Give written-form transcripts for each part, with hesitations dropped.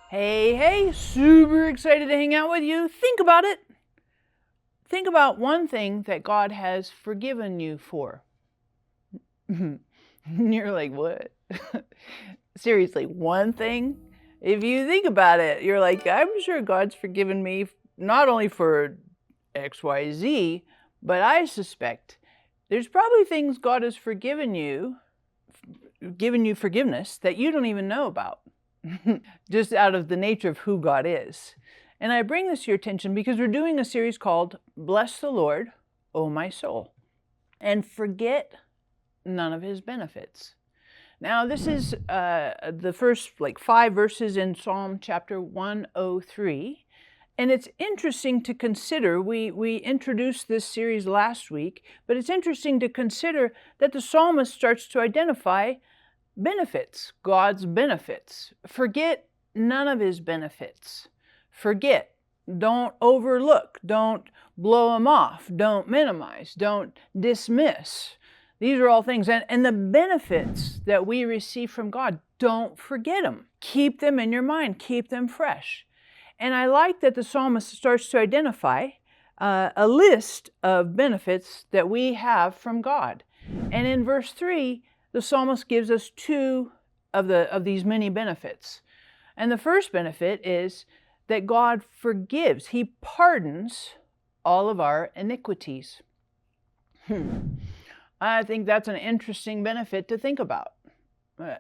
Hey, super excited to hang out with you. Think about it. Think about one thing that God has forgiven you for. You're like, what? Seriously, one thing? If you think about it, you're like, I'm sure God's forgiven me not only for XYZ, but I suspect there's probably things God has forgiven you, given you forgiveness that you don't even know about. Just out of the nature of who God is. And I bring this to your attention because we're doing a series called Bless the Lord, O my soul, and forget none of his benefits. Now, this is the first 5 verses in Psalm chapter 103. And it's interesting to consider, we introduced this series last week, but it's interesting to consider that the psalmist starts to identify benefits, God's benefits. Forget none of his benefits. Forget. Don't overlook. Don't blow them off. Don't minimize. Don't dismiss. These are all things. And the benefits that we receive from God, don't forget them. Keep them in your mind. Keep them fresh. And I like that the psalmist starts to identify a list of benefits that we have from God. And in verse 3, the psalmist gives us 2 of these many benefits. And the first benefit is that God forgives. He pardons all of our iniquities. I think that's an interesting benefit to think about.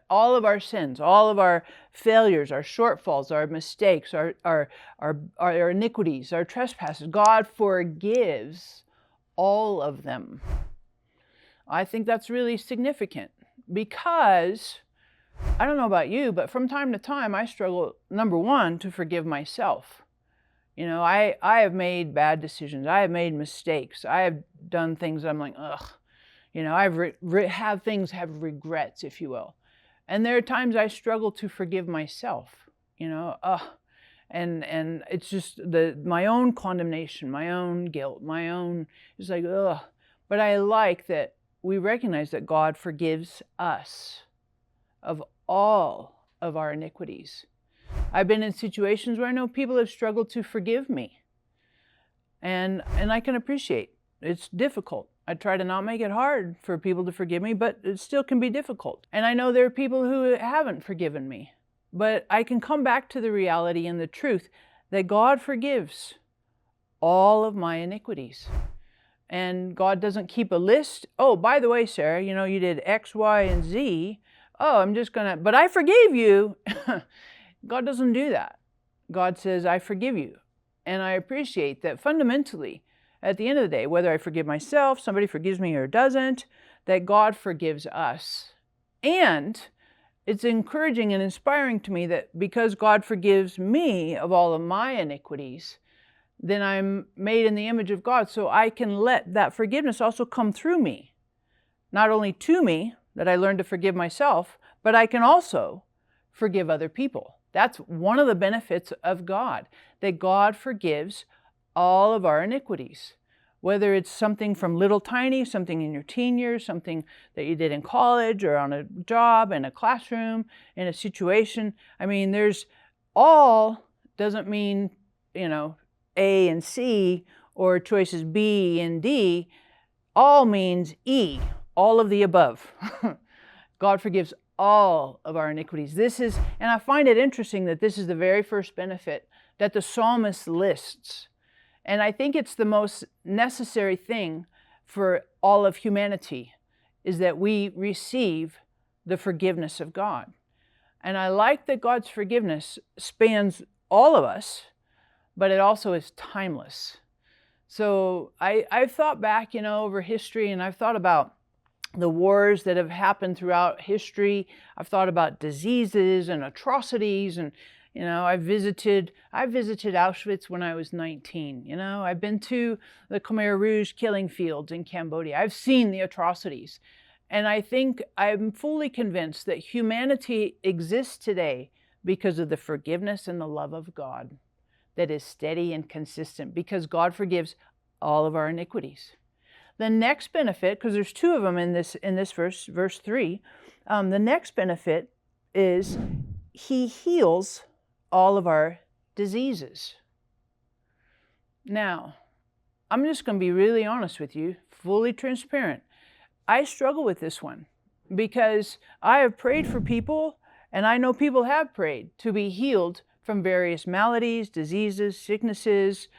All of our sins, all of our failures, our shortfalls, our mistakes, our iniquities, our trespasses, God forgives all of them. I think that's really significant. Because, I don't know about you, but from time to time I struggle, number one, to forgive myself. You know, I have made bad decisions. I have made mistakes. I have done things that I'm like, ugh. You know, I've have regrets, if you will. And there are times I struggle to forgive myself, you know, and it's just my own condemnation, my own guilt, it's like, ugh. But I like that we recognize that God forgives us of all of our iniquities. I've been in situations where I know people have struggled to forgive me. And I can appreciate it's difficult. I try to not make it hard for people to forgive me, but it still can be difficult. And I know there are people who haven't forgiven me. But I can come back to the reality and the truth that God forgives all of my iniquities. And God doesn't keep a list. Oh, by the way, Sarah, you know, you did X, Y, and Z. Oh, but I forgave you. God doesn't do that. God says, I forgive you. And I appreciate that fundamentally, at the end of the day, whether I forgive myself, somebody forgives me or doesn't, that God forgives us. And it's encouraging and inspiring to me that because God forgives me of all of my iniquities, then I'm made in the image of God, so I can let that forgiveness also come through me. Not only to me, that I learn to forgive myself, but I can also forgive other people. That's one of the benefits of God, that God forgives all of our iniquities. Whether it's something from little tiny, something in your teen years, something that you did in college or on a job, in a classroom, in a situation. I mean, there's all doesn't mean, you know, A and C or choices B and D. All means E, all of the above. God forgives all of our iniquities. And I find it interesting that this is the very first benefit that the psalmist lists. And I think it's the most necessary thing for all of humanity, is that we receive the forgiveness of God. And I like that God's forgiveness spans all of us, but it also is timeless. So I've thought back, you know, over history, and I've thought about the wars that have happened throughout history. I've thought about diseases and atrocities, and you know, I visited Auschwitz when I was 19. You know, I've been to the Khmer Rouge killing fields in Cambodia. I've seen the atrocities. And I think I'm fully convinced that humanity exists today because of the forgiveness and the love of God that is steady and consistent, because God forgives all of our iniquities. The next benefit, because there's 2 of them in this verse 3, the next benefit is he heals all of our diseases. Now, I'm just going to be really honest with you, fully transparent. I struggle with this one because I have prayed for people, and I know people have prayed to be healed from various maladies, diseases, sicknesses,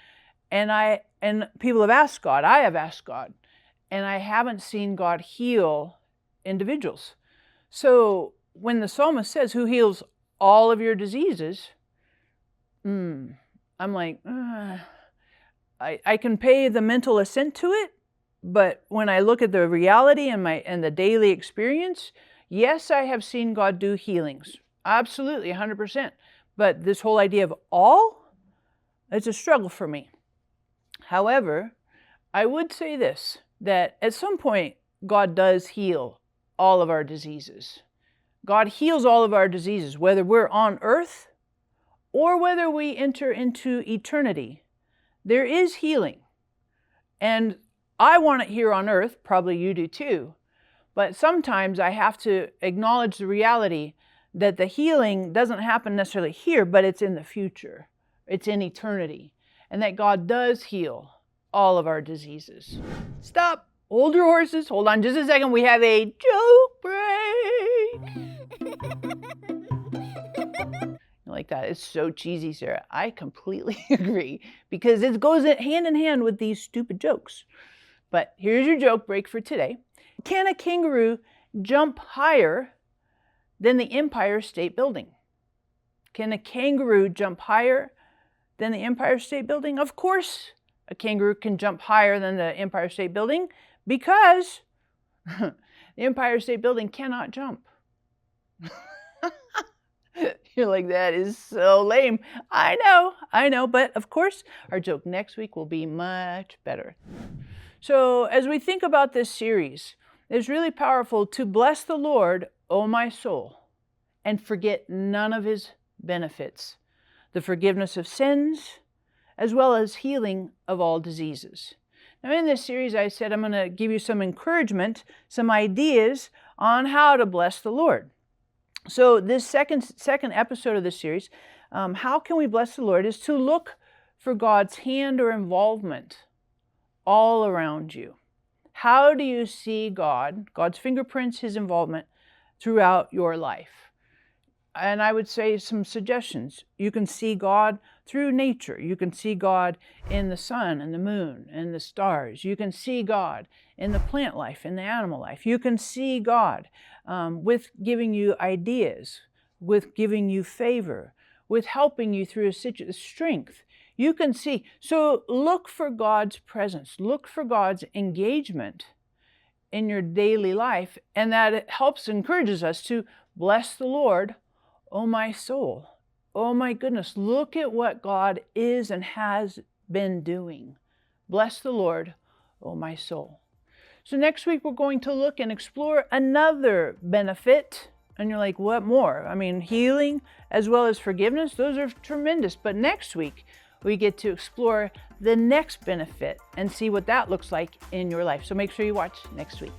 and people have asked God, I have asked God, and I haven't seen God heal individuals. So when the psalmist says, who heals all of your diseases, I'm like, I can pay the mental assent to it, but when I look at the reality and the daily experience, yes, I have seen God do healings. Absolutely, 100%. But this whole idea of all, it's a struggle for me. However, I would say this, that at some point, God does heal all of our diseases. God heals all of our diseases, whether we're on earth or whether we enter into eternity. There is healing. And I want it here on earth, probably you do too. But sometimes I have to acknowledge the reality that the healing doesn't happen necessarily here, but it's in the future. It's in eternity. And that God does heal all of our diseases. Stop. Hold your horses. Hold on just a second. We have a joke break. Like that. It's so cheesy, Sarah. I completely agree because it goes hand in hand with these stupid jokes. But here's your joke break for today. Can a kangaroo jump higher than the Empire State Building? Can a kangaroo jump higher than the Empire State Building? Of course, a kangaroo can jump higher than the Empire State Building because the Empire State Building cannot jump. You're like, that is so lame. I know, but of course, our joke next week will be much better. So as we think about this series, it's really powerful to bless the Lord, O my soul, and forget none of his benefits, the forgiveness of sins, as well as healing of all diseases. Now in this series, I said I'm going to give you some encouragement, some ideas on how to bless the Lord. So this second episode of this series, how can we bless the Lord, is to look for God's hand or involvement all around you. How do you see God's fingerprints, his involvement throughout your life? And I would say some suggestions. You can see God through nature. You can see God in the sun and the moon and the stars. You can see God in the plant life, in the animal life. You can see God with giving you ideas, with giving you favor, with helping you through a strength. You can see. So look for God's presence. Look for God's engagement in your daily life. And that helps, encourages us to bless the Lord, oh my soul. Oh my goodness, look at what God is and has been doing. Bless the Lord, oh my soul. So next week we're going to look and explore another benefit. And you're like, what more? I mean, healing as well as forgiveness, those are tremendous. But next week we get to explore the next benefit and see what that looks like in your life. So make sure you watch next week.